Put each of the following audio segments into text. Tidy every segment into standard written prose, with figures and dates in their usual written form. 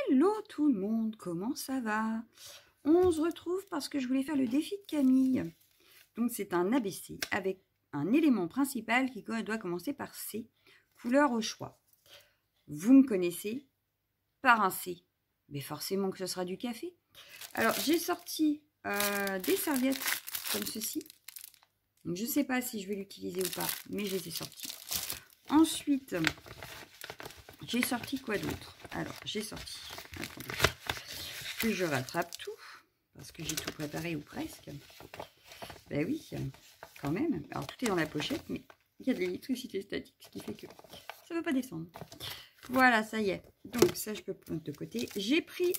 Hello tout le monde, comment ça va? On se retrouve parce que je voulais faire le défi de Camille. Donc c'est un ABC avec un élément principal qui doit commencer par C, couleur au choix. Vous me connaissez par un C, mais forcément que ce sera du café. Alors j'ai sorti des serviettes comme ceci. Donc, je ne sais pas si je vais l'utiliser ou pas, mais je les ai sorties. Ensuite, j'ai sorti quoi d'autre? Alors, j'ai sorti... Attendez, que je rattrape tout, parce que j'ai tout préparé ou presque. Ben oui, quand même. Alors, tout est dans la pochette, mais il y a de l'électricité statique, ce qui fait que ça ne veut pas descendre. Voilà, ça y est. Donc, ça, je peux mettre de côté. J'ai pris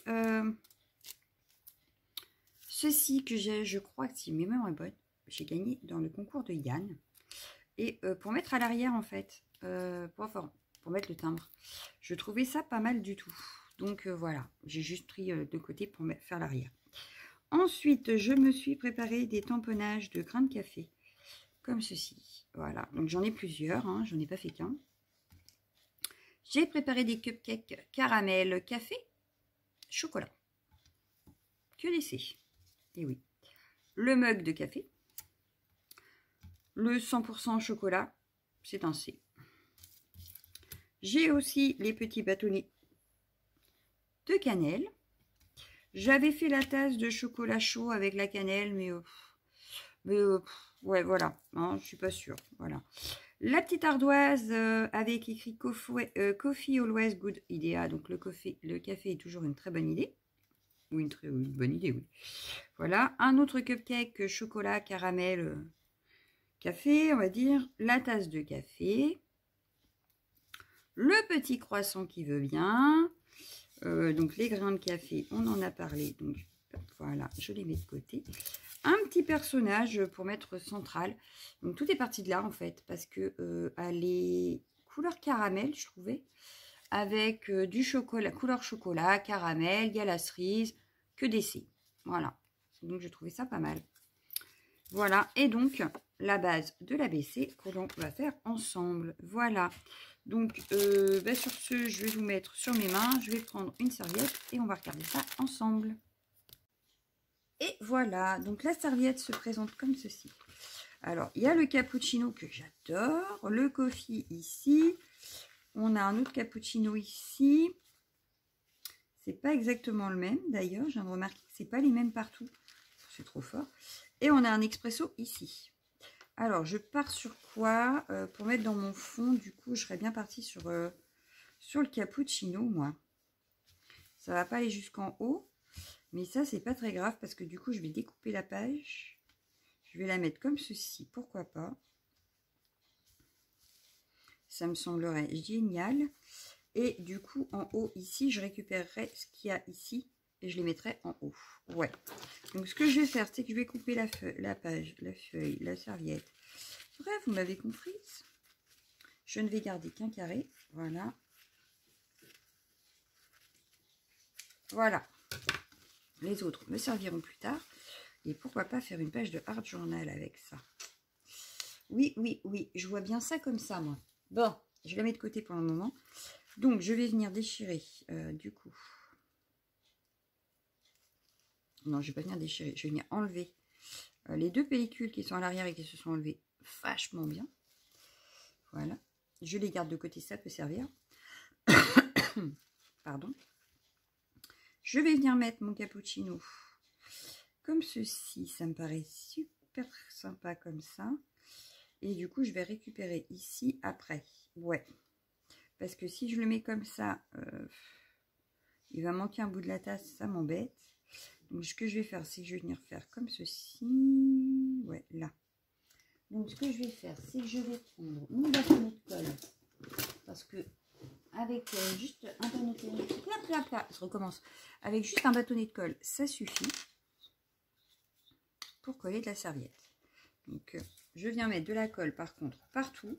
ceci que j'ai, je crois que si mes mémoires est bonne, j'ai gagné dans le concours de Yann. Et pour mettre à l'arrière, en fait, pour mettre le timbre, je trouvais ça pas mal du tout. Donc voilà, j'ai juste pris de côté pour faire l'arrière. Ensuite, je me suis préparé des tamponnages de grains de café, comme ceci. Voilà, donc j'en ai plusieurs, hein, j'en ai pas fait qu'un. J'ai préparé des cupcakes caramel café, chocolat. Que des C. Et oui. Le mug de café. Le 100% chocolat, c'est un C. J'ai aussi les petits bâtonnets de cannelle. J'avais fait la tasse de chocolat chaud avec la cannelle, mais ouais, voilà, hein, je suis pas sûre. Voilà. La petite ardoise avec écrit Coffee Always Good Idea. Donc le café est toujours une très bonne idée. Ou une très bonne idée, oui. Voilà. Un autre cupcake chocolat caramel café, on va dire. La tasse de café. Le petit croissant qui veut bien. Donc les grains de café, on en a parlé. Donc voilà, je les mets de côté. Un petit personnage pour mettre central. Donc tout est parti de là en fait. Parce que elle est couleur caramel, je trouvais. Avec du chocolat, couleur chocolat, caramel, galace cerise, que des C. Voilà. Donc je trouvais ça pas mal. Voilà. Et donc la base de l'ABC que l'on va faire ensemble. Voilà. Donc, sur ce, je vais vous mettre sur mes mains. Je vais prendre une serviette et on va regarder ça ensemble. Et voilà, donc la serviette se présente comme ceci. Alors, il y a le cappuccino que j'adore. Le coffee ici. On a un autre cappuccino ici. C'est pas exactement le même d'ailleurs. Je viens de remarquer que c'est pas les mêmes partout. C'est trop fort. Et on a un expresso ici. Alors, je pars sur quoi pour mettre dans mon fond, du coup, je serais bien partie sur le cappuccino, moi. Ça va pas aller jusqu'en haut. Mais ça, c'est pas très grave parce que du coup, je vais découper la page. Je vais la mettre comme ceci. Pourquoi pas? Ça me semblerait génial. Et du coup, en haut, ici, je récupérerai ce qu'il y a ici. Et je les mettrai en haut. Ouais. Donc, ce que je vais faire, c'est que je vais couper la page, la feuille, la serviette. Bref, vous m'avez comprise. Je ne vais garder qu'un carré. Voilà. Voilà. Les autres me serviront plus tard. Et pourquoi pas faire une page de Art Journal avec ça. Oui, oui, oui. Je vois bien ça comme ça, moi. Bon, je la mets de côté pour le moment. Donc, je vais venir déchirer, du coup. Non, je ne vais pas venir déchirer. Je vais venir enlever les deux pellicules qui sont à l'arrière et qui se sont enlevées vachement bien. Voilà. Je les garde de côté, ça peut servir. Pardon. Je vais venir mettre mon cappuccino comme ceci. Ça me paraît super sympa comme ça. Et du coup, je vais récupérer ici après. Ouais. Parce que si je le mets comme ça, il va manquer un bout de la tasse. Ça m'embête. Donc, ce que je vais faire, c'est que je vais venir faire comme ceci. Ouais, là. Donc, ce que je vais faire, c'est que je vais prendre mon bâtonnet de colle. Parce que avec juste un bâtonnet de colle, je recommence. Avec juste un bâtonnet de colle, ça suffit pour coller de la serviette. Donc, je viens mettre de la colle par contre partout,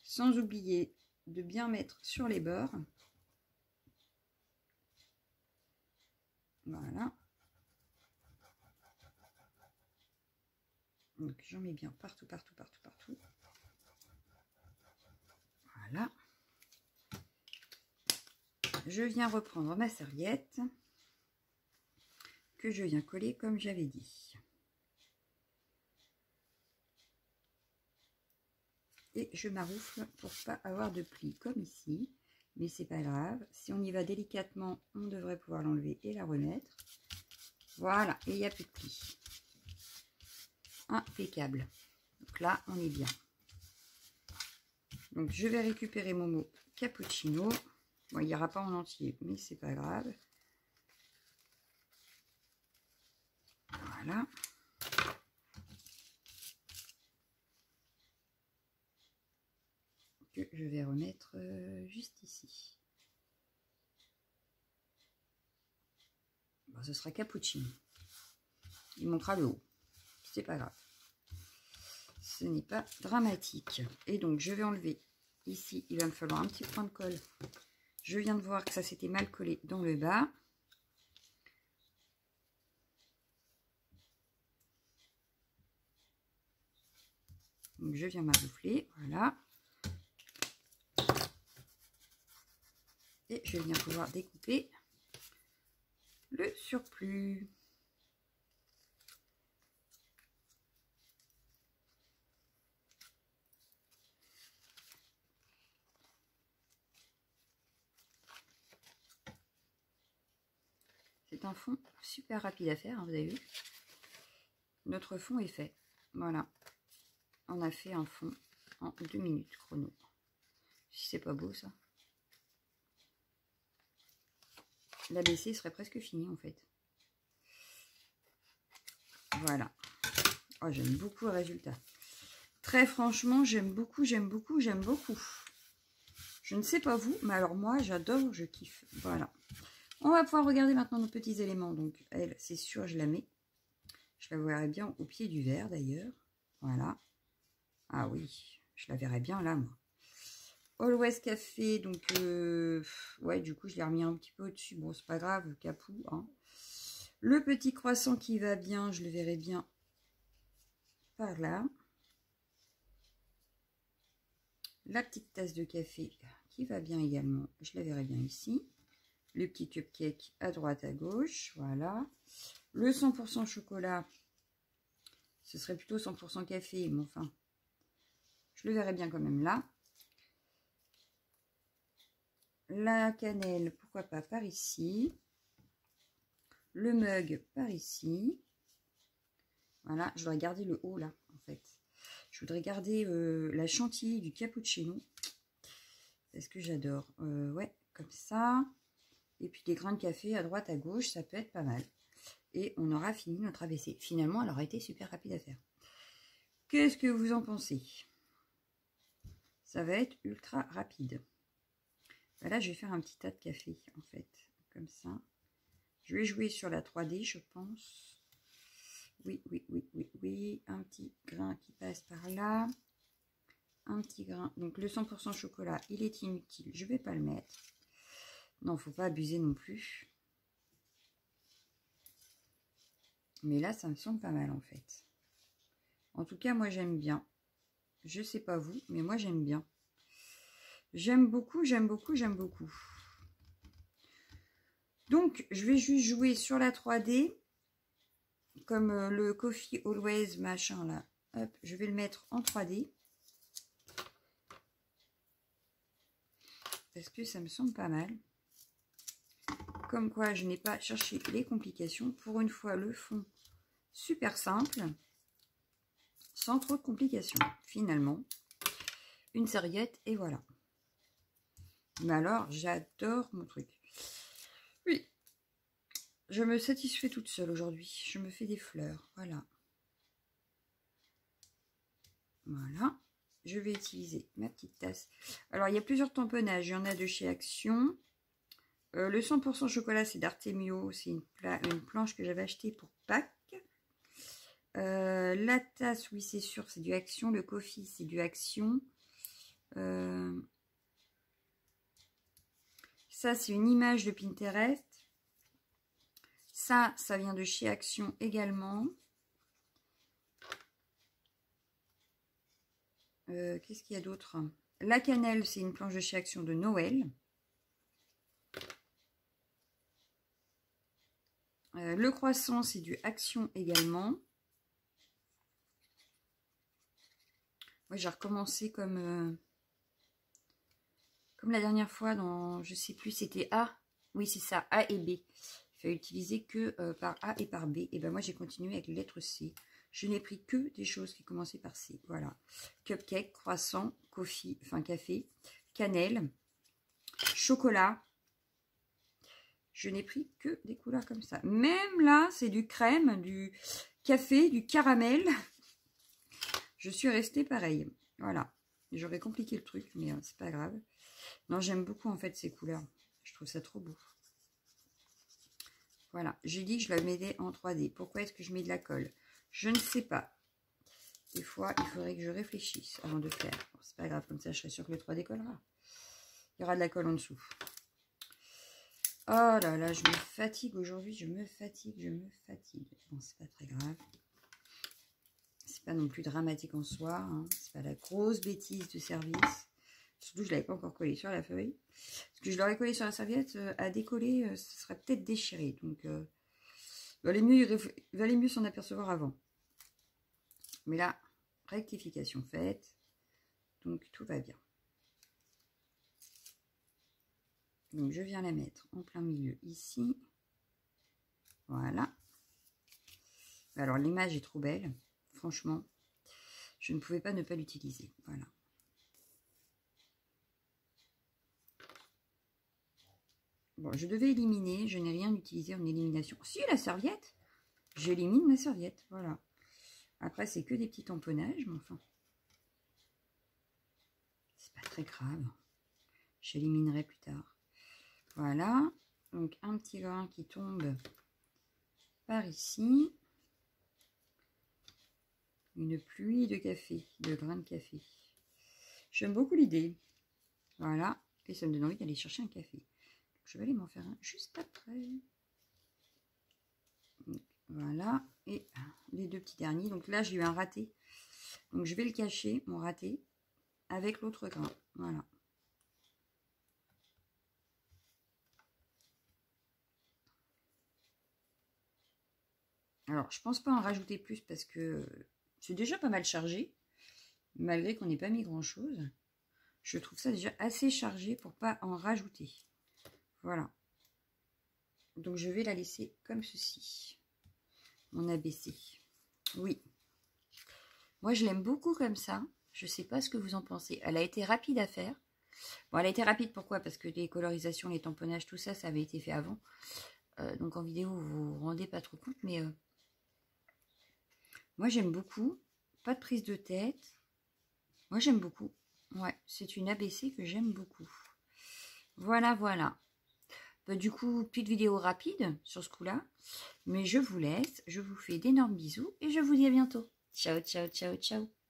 sans oublier de bien mettre sur les bords. Voilà. Donc, j'en mets bien partout, partout, partout, partout. Voilà. je viens reprendre ma serviette que je viens coller comme j'avais dit. Et je maroufle pour pas avoir de plis comme ici. Mais c'est pas grave. Si on y va délicatement, on devrait pouvoir l'enlever et la remettre. Voilà. Et il n'y a plus de plis. Impeccable. Donc là, on est bien. Donc je vais récupérer mon mot cappuccino. Bon, il n'y aura pas en entier, mais c'est pas grave. Voilà. Que je vais remettre juste ici. Bon, ce sera cappuccino. Il manquera le haut. C'est pas grave. Ce n'est pas dramatique. Et donc je vais enlever ici. Il va me falloir un petit point de colle. Je viens de voir que ça s'était mal collé dans le bas. Donc je viens maroufler. Voilà. Et je viens pouvoir découper le surplus. C'est un fond super rapide à faire, hein, vous avez vu. Notre fond est fait. Voilà. On a fait un fond en 2 minutes chrono. Si c'est pas beau ça. L'ABC serait presque fini en fait. Voilà. Oh, j'aime beaucoup le résultat. Très franchement, j'aime beaucoup, j'aime beaucoup, j'aime beaucoup. Je ne sais pas vous, mais alors moi, j'adore, je kiffe. Voilà. On va pouvoir regarder maintenant nos petits éléments. Donc, elle, c'est sûr, je la mets. Je la verrai bien au pied du verre d'ailleurs. Voilà. Ah oui, je la verrai bien là, moi. Always Café, donc, ouais, du coup, je l'ai remis un petit peu au-dessus. Bon, c'est pas grave, capou, hein. Le petit croissant qui va bien, je le verrai bien par là. La petite tasse de café qui va bien également, je la verrai bien ici. Le petit cupcake à droite, à gauche, voilà. Le 100% chocolat, ce serait plutôt 100% café, mais enfin, je le verrai bien quand même là. La cannelle, pourquoi pas par ici. Le mug par ici. Voilà, je voudrais garder le haut là, en fait. Je voudrais garder la chantilly du cappuccino. Parce que j'adore. Ouais, comme ça. Et puis des grains de café à droite, à gauche, ça peut être pas mal. Et on aura fini notre ABC. Finalement, elle aura été super rapide à faire. Qu'est-ce que vous en pensez? Ça va être ultra rapide. Là, je vais faire un petit tas de café, en fait. Comme ça. Je vais jouer sur la 3D, je pense. Oui, oui, oui, oui, oui. Un petit grain qui passe par là. Un petit grain. Donc, le 100% chocolat, il est inutile. Je ne vais pas le mettre. Non, il ne faut pas abuser non plus. Mais là, ça me semble pas mal, en fait. En tout cas, moi, j'aime bien. Je ne sais pas vous, mais moi, j'aime bien. J'aime beaucoup, j'aime beaucoup, j'aime beaucoup. Donc, je vais juste jouer sur la 3D. Comme le Coffee Always machin là. Hop, je vais le mettre en 3D. Parce que ça me semble pas mal. Comme quoi, je n'ai pas cherché les complications. Pour une fois, le fond super simple. Sans trop de complications. Finalement, une serviette et voilà. Mais alors, j'adore mon truc. Oui. Je me satisfais toute seule aujourd'hui. Je me fais des fleurs. Voilà. Voilà. Je vais utiliser ma petite tasse. Alors, il y a plusieurs tamponnages. Il y en a de chez Action. Le 100% chocolat, c'est d'Artemio. C'est une planche que j'avais achetée pour Pâques. La tasse, oui, c'est sûr, c'est du Action. Le coffee, c'est du Action. Ça, c'est une image de Pinterest. Ça vient de chez Action également. Qu'est-ce qu'il y a d'autre? La cannelle, c'est une planche de chez Action de Noël. Le croissant, c'est du Action également. Moi, j'ai recommencé comme la dernière fois dans, je sais plus, c'était A. Oui, c'est ça, A et B. Il fallait utiliser que par A et par B. Et ben moi, j'ai continué avec les lettres C. Je n'ai pris que des choses qui commençaient par C. Voilà. Cupcake, croissant, coffee, enfin café, cannelle, chocolat. Je n'ai pris que des couleurs comme ça. Même là, c'est du crème, du café, du caramel. Je suis restée pareil. Voilà. J'aurais compliqué le truc, mais c'est pas grave. Non, j'aime beaucoup en fait ces couleurs. Je trouve ça trop beau. Voilà. J'ai dit que je la mettais en 3D. Pourquoi est-ce que je mets de la colle? Je ne sais pas. Des fois, il faudrait que je réfléchisse avant de faire. Bon, c'est pas grave, comme ça, je serai sûre que le 3D collera. Il y aura de la colle en dessous. Oh là là, je me fatigue aujourd'hui, je me fatigue. Bon, c'est pas très grave. C'est pas non plus dramatique en soi. Hein. C'est pas la grosse bêtise de service. Surtout, je l'avais pas encore collé sur la feuille. Parce que je l'aurais collé sur la serviette, à décoller, ça serait peut-être déchiré. Donc, il valait mieux s'en apercevoir avant. Mais là, rectification faite. Donc, tout va bien. Donc, je viens la mettre en plein milieu ici. Voilà. Alors, l'image est trop belle. Franchement, je ne pouvais pas ne pas l'utiliser. Voilà. Bon, je devais éliminer. Je n'ai rien utilisé en élimination. Si, la serviette. J'élimine ma serviette. Voilà. Après, c'est que des petits tamponnages. Mais enfin, c'est pas très grave. J'éliminerai plus tard. Voilà, donc un petit grain qui tombe par ici. Une pluie de café, de grains de café. J'aime beaucoup l'idée. Voilà, et ça me donne envie d'aller chercher un café. Donc, je vais aller m'en faire un juste après. Donc, voilà, et les deux petits derniers. Donc là, j'ai eu un raté. Donc je vais le cacher, mon raté, avec l'autre grain. Voilà. Alors, je pense pas en rajouter plus parce que c'est déjà pas mal chargé, malgré qu'on n'ait pas mis grand-chose. Je trouve ça déjà assez chargé pour pas en rajouter. Voilà. Donc, je vais la laisser comme ceci. Mon ABC. Oui. Moi, je l'aime beaucoup comme ça. Je sais pas ce que vous en pensez. Elle a été rapide à faire. Bon, elle a été rapide, pourquoi? Parce que les colorisations, les tamponnages, tout ça, ça avait été fait avant. Donc, en vidéo, vous vous rendez pas trop compte, mais... moi, j'aime beaucoup. Pas de prise de tête. Moi, j'aime beaucoup. Ouais, c'est une ABC que j'aime beaucoup. Voilà, voilà. Bah, du coup, petite vidéo rapide sur ce coup-là. Mais je vous laisse. Je vous fais d'énormes bisous et je vous dis à bientôt. Ciao, ciao, ciao, ciao.